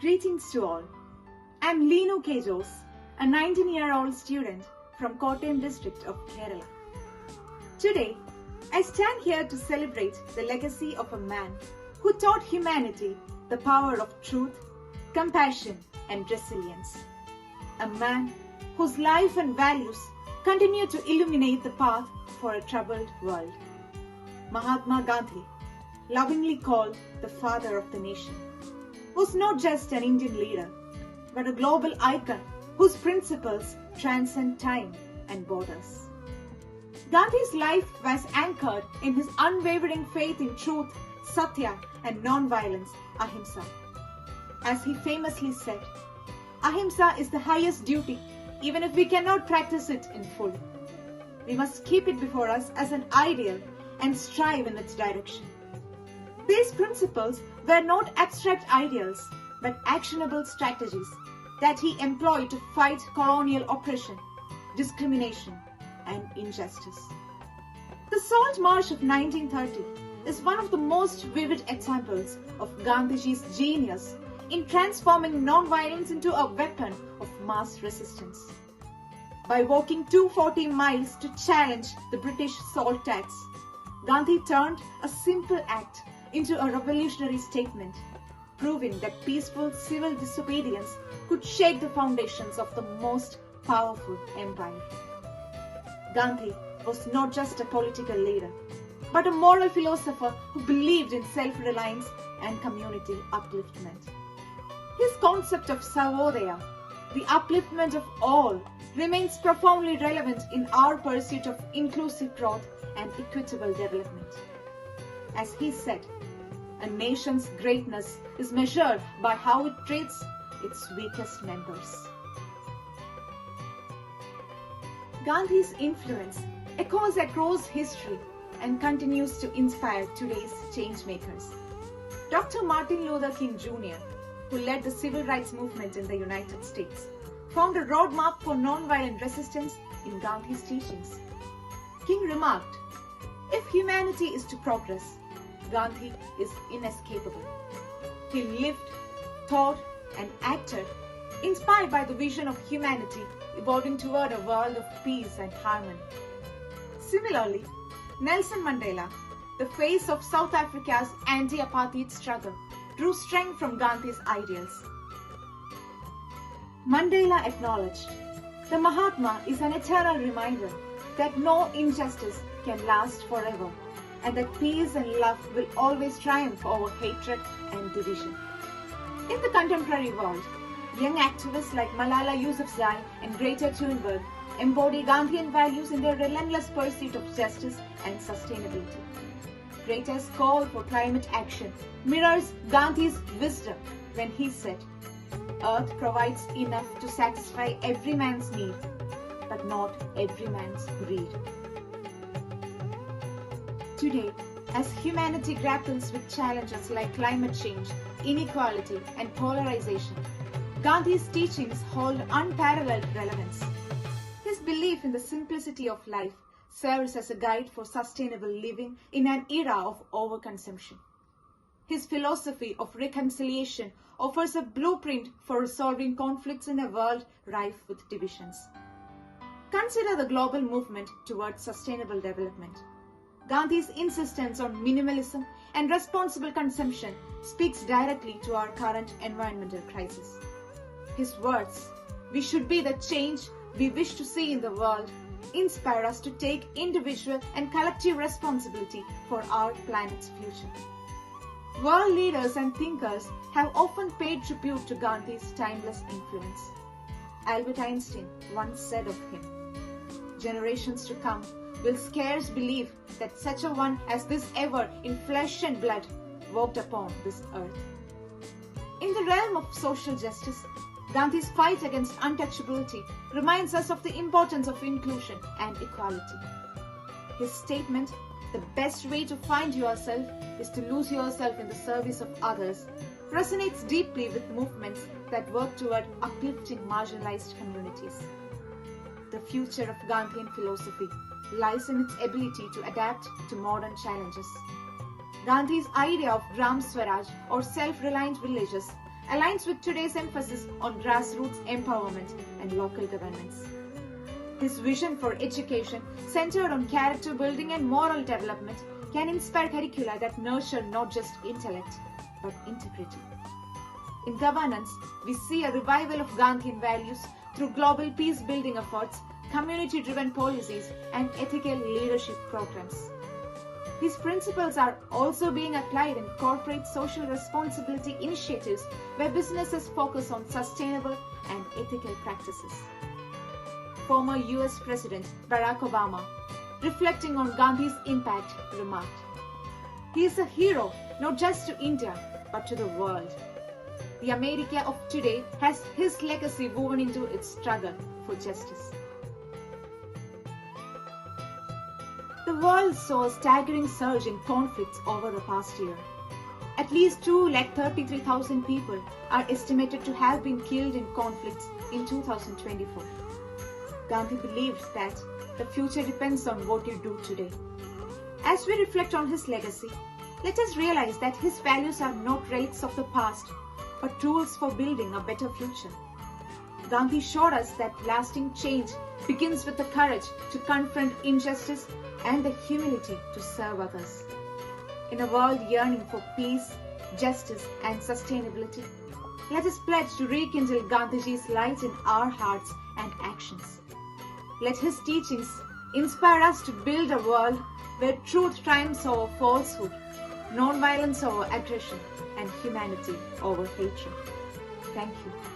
Greetings to all. I am Leenu K Jose, a 19-year-old student from Kottayam district of Kerala. Today, I stand here to celebrate the legacy of a man who taught humanity the power of truth, compassion and resilience. A man whose life and values continue to illuminate the path for a troubled world. Mahatma Gandhi, lovingly called the father of the nation, was not just an Indian leader, but a global icon whose principles transcend time and borders. Gandhi's life was anchored in his unwavering faith in truth, sathya and non-violence, ahimsa. As he famously said, ahimsa is the highest duty, even if we cannot practice it in full. We must keep it before us as an ideal and strive in its direction. These principles were not abstract ideals, but actionable strategies that he employed to fight colonial oppression, discrimination, and injustice. The Salt March of 1930 is one of the most vivid examples of Gandhiji's genius in transforming non-violence into a weapon of mass resistance. By walking 240 miles to challenge the British salt tax, Gandhi turned a simple act into a revolutionary statement, proving that peaceful civil disobedience could shake the foundations of the most powerful empire. Gandhi was not just a political leader, but a moral philosopher who believed in self-reliance and community upliftment. His concept of Sarvodaya, the upliftment of all, remains profoundly relevant in our pursuit of inclusive growth and equitable development. As he said, a nation's greatness is measured by how it treats its weakest members. Gandhi's influence echoes across history and continues to inspire today's changemakers. Dr. Martin Luther King Jr., who led the civil rights movement in the United States, found a roadmap for nonviolent resistance in Gandhi's teachings. King remarked, "If humanity is to progress, Gandhi is inescapable." He lived, thought, and acted inspired by the vision of humanity evolving toward a world of peace and harmony. Similarly, Nelson Mandela, the face of South Africa's anti-apartheid struggle, drew strength from Gandhi's ideals. Mandela acknowledged, "The Mahatma is an eternal reminder that no injustice can last forever, and that peace and love will always triumph over hatred and division." In the contemporary world, young activists like Malala Yousafzai and Greta Thunberg embody Gandhian values in their relentless pursuit of justice and sustainability. Greta's call for climate action mirrors Gandhi's wisdom when he said, "Earth provides enough to satisfy every man's need, but not every man's greed." Today, as humanity grapples with challenges like climate change, inequality, and polarization, Gandhi's teachings hold unparalleled relevance. His belief in the simplicity of life serves as a guide for sustainable living in an era of overconsumption. His philosophy of reconciliation offers a blueprint for resolving conflicts in a world rife with divisions. Consider the global movement towards sustainable development. Gandhi's insistence on minimalism and responsible consumption speaks directly to our current environmental crisis. His words, "We should be the change we wish to see in the world," inspire us to take individual and collective responsibility for our planet's future. World leaders and thinkers have often paid tribute to Gandhi's timeless influence. Albert Einstein once said of him, "Generations to come will scarce believe that such a one as this ever in flesh and blood walked upon this earth." In the realm of social justice, Gandhi's fight against untouchability reminds us of the importance of inclusion and equality. His statement, "The best way to find yourself is to lose yourself in the service of others," resonates deeply with movements that work toward uplifting marginalized communities. The future of Gandhian philosophy lies in its ability to adapt to modern challenges. Gandhi's idea of Gram Swaraj or self-reliant villages aligns with today's emphasis on grassroots empowerment and local governance. His vision for education, centered on character building and moral development, can inspire curricula that nurture not just intellect, but integrity. In governance, we see a revival of Gandhian values through global peace-building efforts, community-driven policies, and ethical leadership programs. These principles are also being applied in corporate social responsibility initiatives where businesses focus on sustainable and ethical practices. Former US President Barack Obama, reflecting on Gandhi's impact, remarked, "He is a hero not just to India but to the world." The America of today has his legacy woven into its struggle for justice. The world saw a staggering surge in conflicts over the past year. At least 233,000 people are estimated to have been killed in conflicts in 2024. Gandhi believed that the future depends on what you do today. As we reflect on his legacy, let us realize that his values are not relics of the past, but tools for building a better future. Gandhi showed us that lasting change begins with the courage to confront injustice and the humility to serve others. In a world yearning for peace, justice, and sustainability, let us pledge to rekindle Gandhiji's light in our hearts and actions. Let his teachings inspire us to build a world where truth triumphs over falsehood, non-violence over aggression, and humanity over hatred. Thank you.